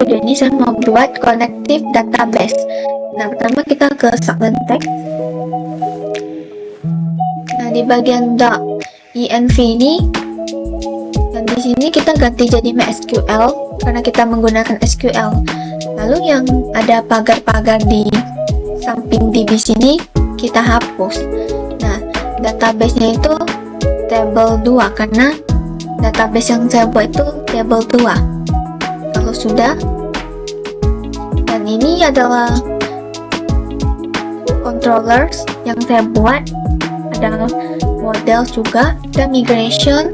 video ini saya mau buat connective database. Nah, pertama kita ke submenu text. Nah, di bagian .env ini, dan di sini kita ganti jadi MySQL karena kita menggunakan SQL. Lalu yang ada pagar-pagar di samping DB sini kita hapus. Nah, database-nya itu table 2 karena database yang saya buat itu table 2. Kalau sudah, dan ini adalah controllers yang saya buat, ada model juga, dan migration,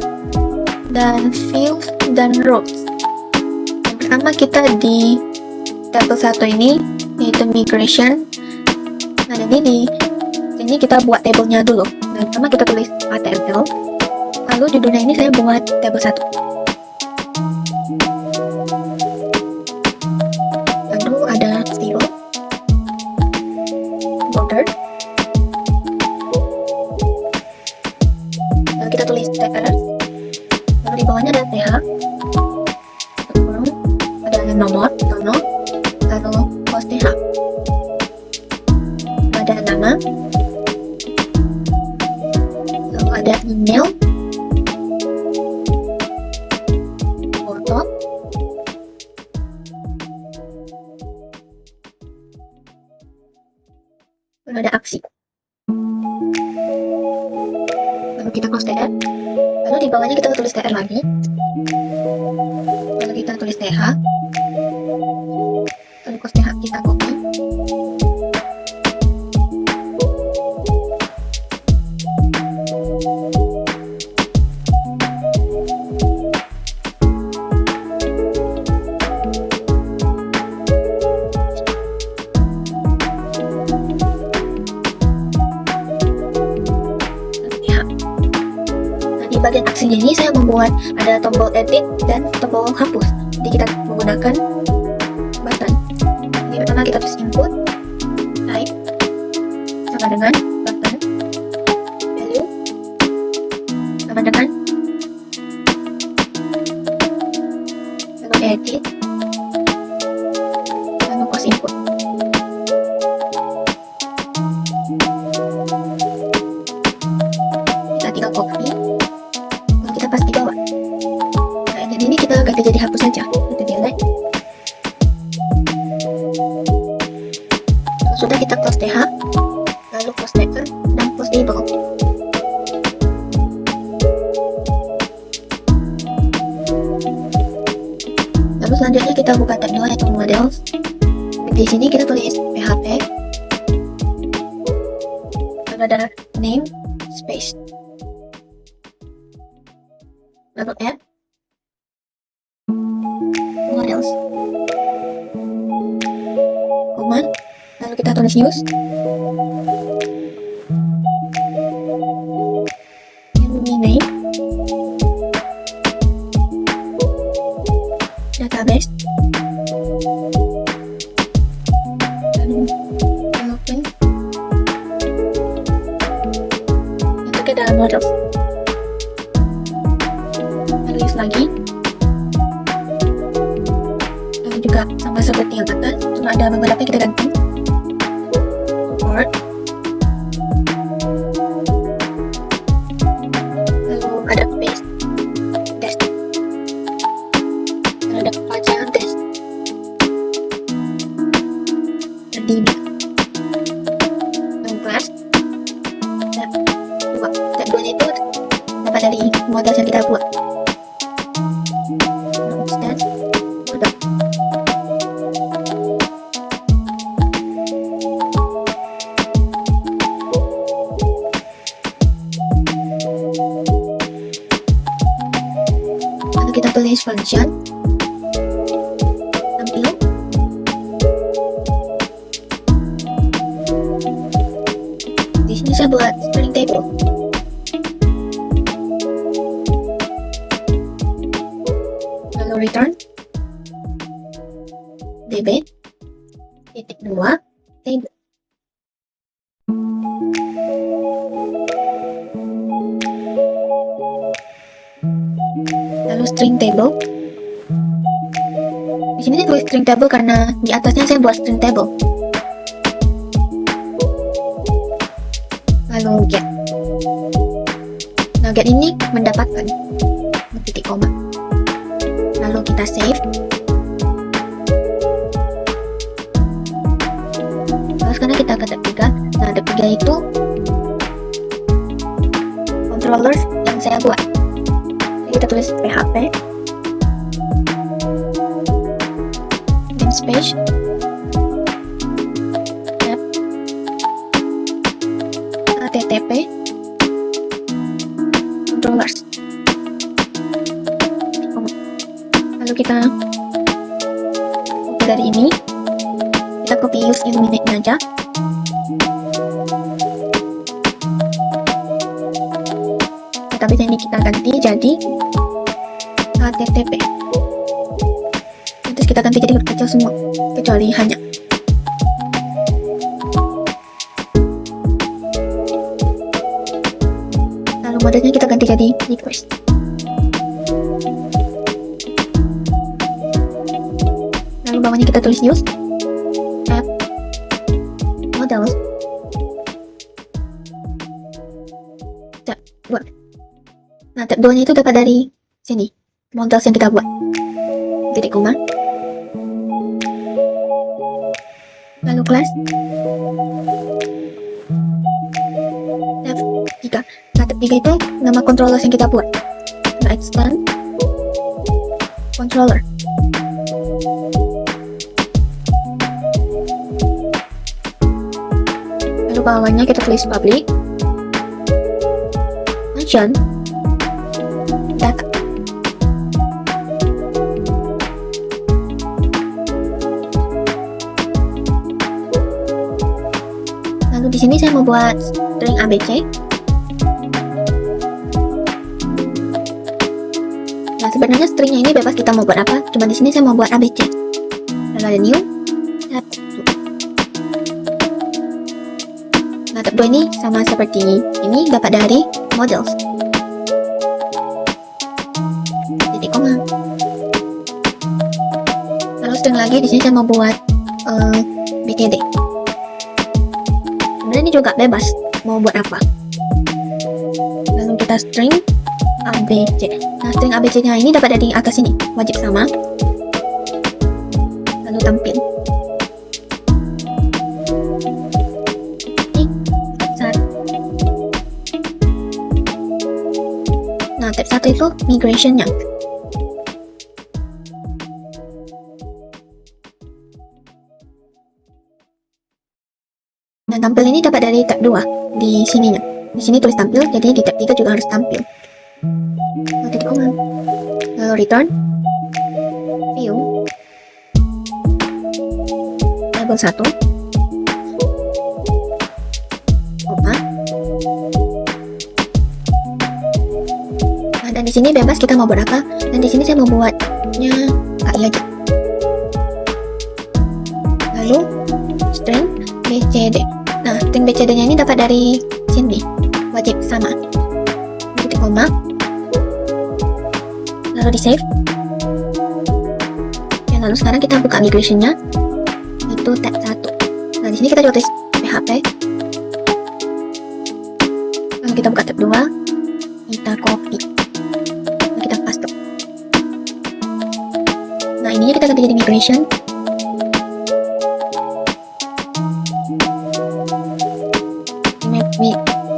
dan fields, dan rows. Yang pertama kita di table 1 ini, yaitu migration. Nah, jadi di sini kita buat tabelnya dulu. Nah, pertama kita tulis HTML, lalu judulnya ini saya buat table 1. Lalu ada zero, border, lalu kita tulis tr, lalu di bawahnya ada th, ada nomor, lalu host th, ada nama, lalu ada email, foto, lalu ada aksi. Lalu kita close tr, lalu di bawahnya kita tulis tr lagi, lalu kita tulis th, lalu close th kita copy, di bagian aksinya ini saya membuat ada tombol edit dan tombol hapus. Jadi kita menggunakan button. Jadi pertama kita tulis input, type sama dengan button, value sama dengan, lalu edit, lalu close input. Kita tinggal copy, kita pas di bawah. Nah, jadi ini kita ganti jadi hapus saja, kita delete. Sudah, kita close th, lalu close tr, dan close table. Lalu selanjutnya kita buka tab 2 yaitu models. Di sini kita tulis php, lalu ada name, space, lalu add models, command, lalu kita tulis use, name, database, lalu open, itu kita models, lalu use lagi, lalu juga sama seperti yang atas, cuma ada beberapa yang kita ganti. Support, lalu ada paste, test, lalu ada pelajaran test, dan db, lalu class, tab 2 itu dapat dari model yang kita buat. Lalu instance, model. Lalu kita tulis function, tampil, di sini saya buat string table, lalu return db titik 2 table. Lalu string table, di sini saya tulis string table karena di atasnya saya buat string table. Lalu get. Nah, get ini mendapatkan titik koma. Lalu kita save. Lalu sekarang kita ke tab 3. Nah, tab 3 itu controllers yang saya buat. Jadi kita tulis php namespace tab http controllers. Lalu kita copy dari ini, kita copy use illuminate aja. Tapi ini kita ganti jadi http. Terus kita ganti jadi huruf kecil semua kecuali hanya. Lalu modenya kita ganti jadi request. Lalu bawahnya kita tulis use app models tab 2. Nah, tab 2 nya itu dapat dari sini, models yang kita buat. Titik koma. Lalu class. Tab 3. Nah, tab 3 itu nama controllers yang kita buat. Nah, extend controller. Lalu bawahnya kita tulis public function data. Lalu di sini saya mau buat string ABC. Nah, sebenarnya stringnya ini bebas kita mau buat apa, cuma di sini saya mau buat ABC. Lalu ada new tab 2. Nah, tab 2 ini sama seperti ini, dapat dari models. Titik koma. Lalu string lagi, di sini saya mau buat BTD. Sebenarnya ini juga bebas mau buat apa. Lalu kita string ABC. Nah, string ABC-nya ini dapat dari atas ini, wajib sama. Lalu tampil. Nah, tab 1 itu migration-nya. Nah, tampil ini dapat dari tab 2 di sininya. Di sini tulis tampil, jadi di tab 3 juga harus tampil. Lalu titik koma. Lalu return view label 1 koma. Nah, dan di sini bebas kita mau buat apa. Dan di sini saya mau buatnya KI aja. Lalu string BCD. Nah, string BCD-nya ini dapat dari sini, wajib sama. Titik koma. Lalu di save. Ya, lalu sekarang kita buka migration-nya, itu tab 1. Nah, di sini kita juga tulis PHP. Lalu kita buka tab 2, kita copy, lalu kita paste. Nah, ini kita ganti jadi migration.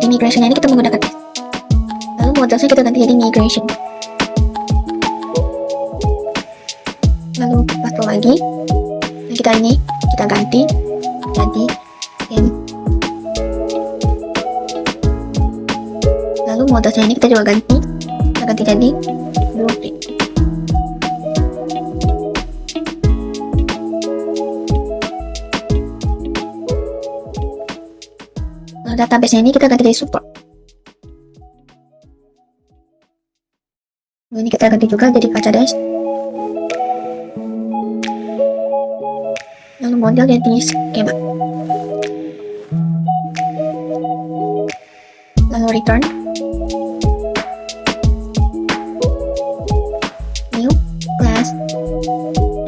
Di migration ini kita menggunakan S. Lalu modelsnya kita ganti jadi migration. Lalu paste lagi. Nah, kita ganti jadi M. Lalu modelsnya ini kita juga ganti. Kita ganti jadi blueprint. Lalu database ini kita ganti jadi support. Lalu ini kita ganti juga jadi kaca dash. Lalu model jadi skema. Lalu return new class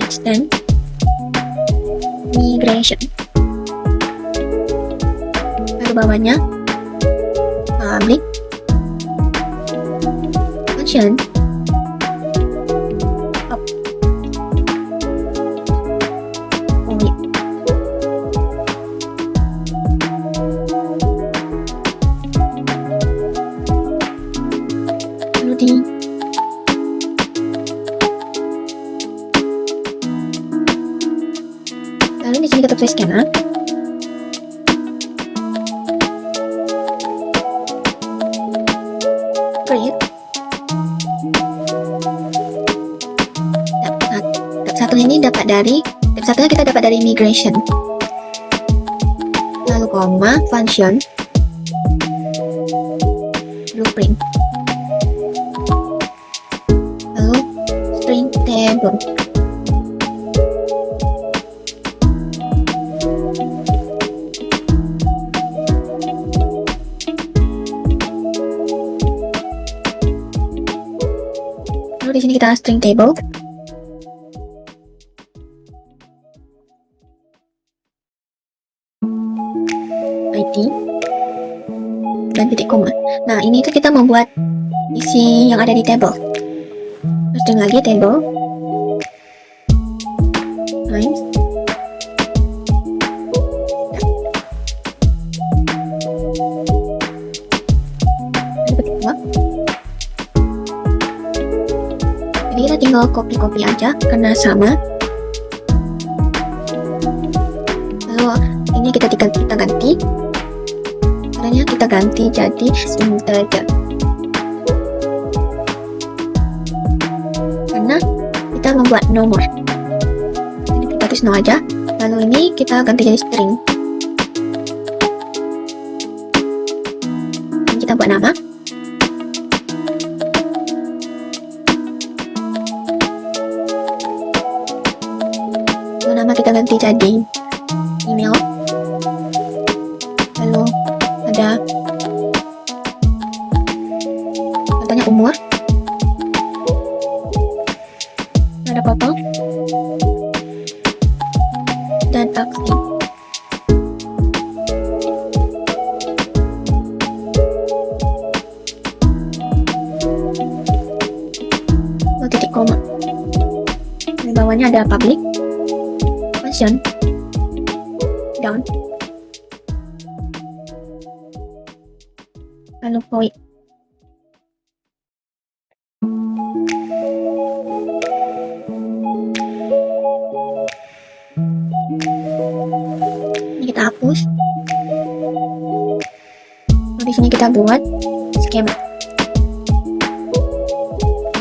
extend information. Lalu bawahnya public function of public. Lalu di sini kita tuliskan create tab satu ini dapat dari tab satunya kita dapat dari migration, lalu koma function blueprint, lalu string table. Lalu di sini kita string table. ID dan titik koma. Nah, ini itu kita membuat isi yang ada di table. String lagi table times titik koma. Jadi kita tinggal copy aja karena sama. Lalu ini kita ganti. Caranya kita ganti jadi integer. Karena kita membuat nomor. Jadi kita tulis no aja. Lalu ini kita ganti jadi string. Ini kita buat nama. Nama kita ganti jadi email. Lalu ada contohnya umur, ada foto dan aksi. Lalu titik koma. Di bawahnya ada public function down, lalu void. Ini kita hapus. Lalu di sini kita buat skema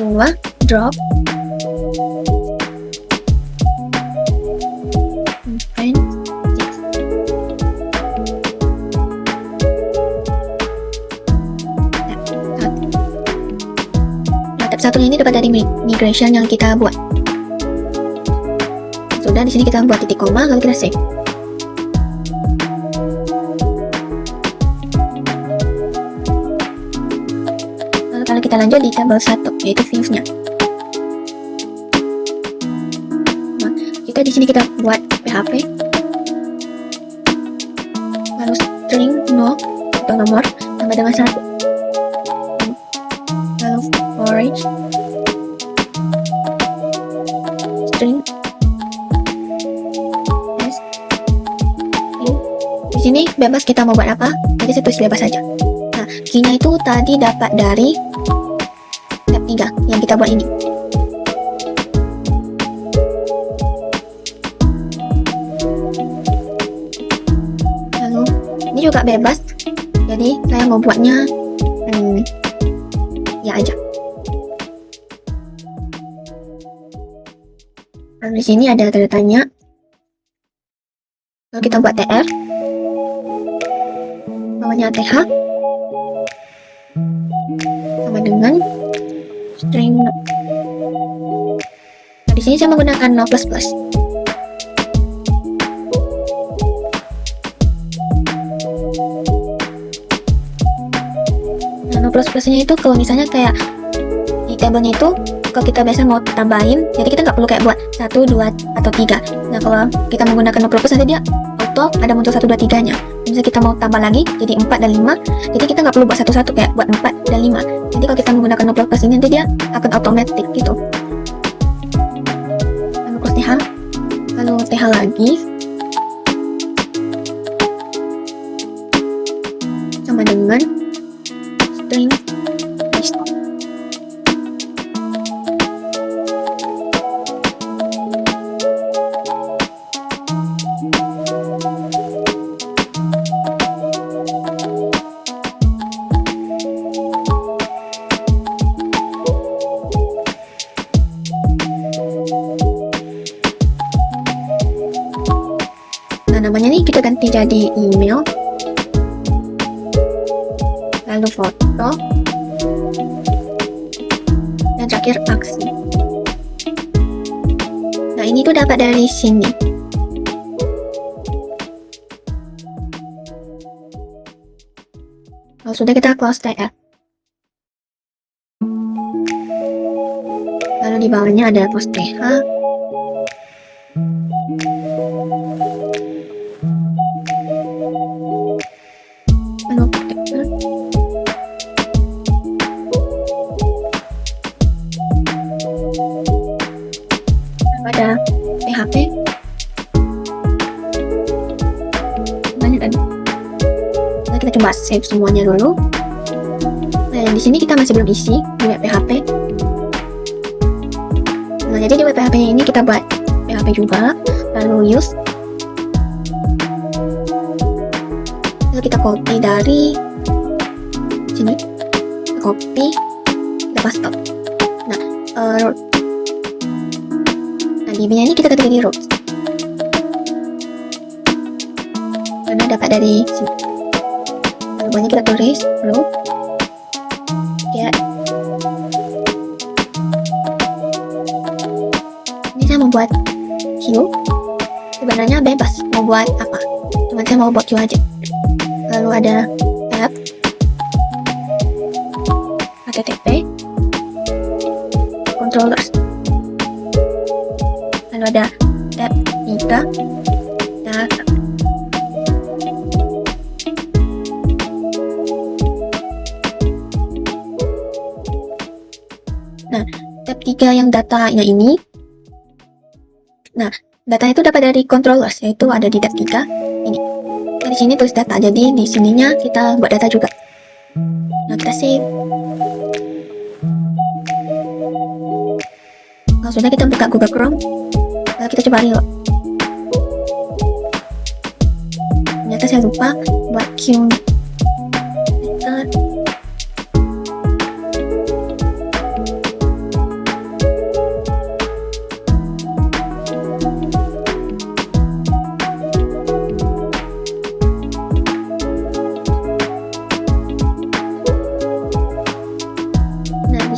2 drop satunya ini dapat dari migration yang kita buat. Sudah, di sini kita buat titik koma, lalu kita save. Lalu kalau kita lanjut di tabel 1, yaitu views-nya. Nah, di sini kita buat PHP. Lalu string no atau nomor tambah dengan 1. Lalu forage string s. Di sini bebas kita mau buat apa, jadi saya tulis bebas saja. Nah, key-nya itu tadi dapat dari tab 3 yang kita buat ini. Lalu ini juga bebas, jadi saya mau buatnya ya aja. Lalu di sini ada tanda tanya. Lalu kita buat tr, bawahnya th sama dengan string no. Nah, di sini saya menggunakan no plus plus. Nah, no plus plusnya itu kalau misalnya kayak di tabelnya itu kalau kita biasa mau tambahin, jadi kita nggak perlu kayak buat 1, 2, atau 3. Nah, kalau kita menggunakan no purpose, nanti dia auto ada muncul 1, 2, 3-nya. Misalnya kita mau tambah lagi jadi 4 dan 5, jadi kita nggak perlu buat satu-satu kayak buat 4 dan 5. Jadi kalau kita menggunakan no purpose ini, nanti dia akan otomatis gitu. Lalu cross TH, lalu TH lagi sama dengan string list. Nah, namanya nih kita ganti jadi email, lalu foto, dan terakhir aksi. Nah, ini tuh dapat dari sini. Kalau sudah, kita close TF. Lalu di bawahnya ada post TH. Lalu ada PHP. Banyak kan? Nah, kita coba save semuanya dulu. Nah, yang di sini kita masih belum isi di web PHP. Nah, jadi di web PHP ini kita buat PHP juga, lalu use. Lalu kita copy dari sini, kita copy, kita paste. Nah, root. Nah, di ini kita ketik di root, karena dapat dari sini. Lalu banyak kita tulis root get. Ini saya membuat queue. Sebenarnya bebas mau buat apa, cuma saya mau buat queue aja. Lalu ada tab http controllers, lalu ada tab 3 data. Nah, tab 3 yang datanya ini, nah, data itu dapat dari controllers, yaitu ada di tab 3 ini. Di sini tulis data, jadi di sininya kita buat data juga. Nah, kita save. Kalau sudah, kita buka Google Chrome, lalu kita coba reload. Ternyata saya lupa buat queue.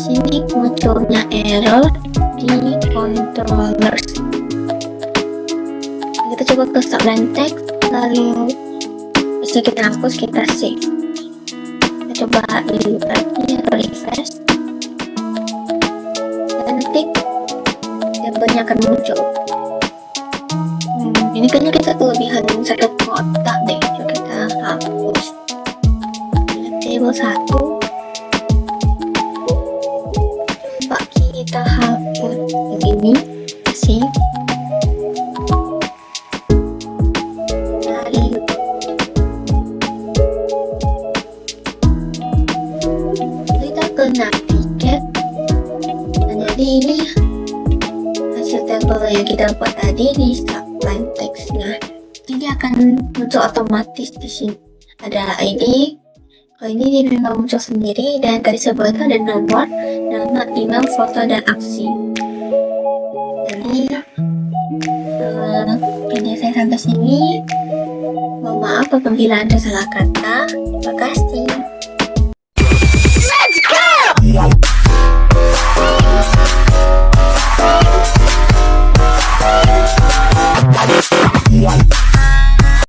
Sini munculnya error di controllers. Kita coba ke subline text, lalu bisa kita hapus, kita save. Kita coba di lagi atau refresh, dan nanti tabelnya akan muncul. Ini kayaknya kita kelebihan satu kotak deh, coba kita hapus. Table 1. Kita hapus ini, save. Dari kita ke navigate. Dan jadi ini hasil tabel yang kita buat tadi di subline text-nya. Ini akan muncul otomatis di sini. Ada ID. Kalau ini dia memang muncul sendiri, dan tadi sebelumnya ada nomor, nama, email, foto, dan aksi. Jadi video saya sampai sini. Mohon maaf apabila ada salah kata. Terima kasih.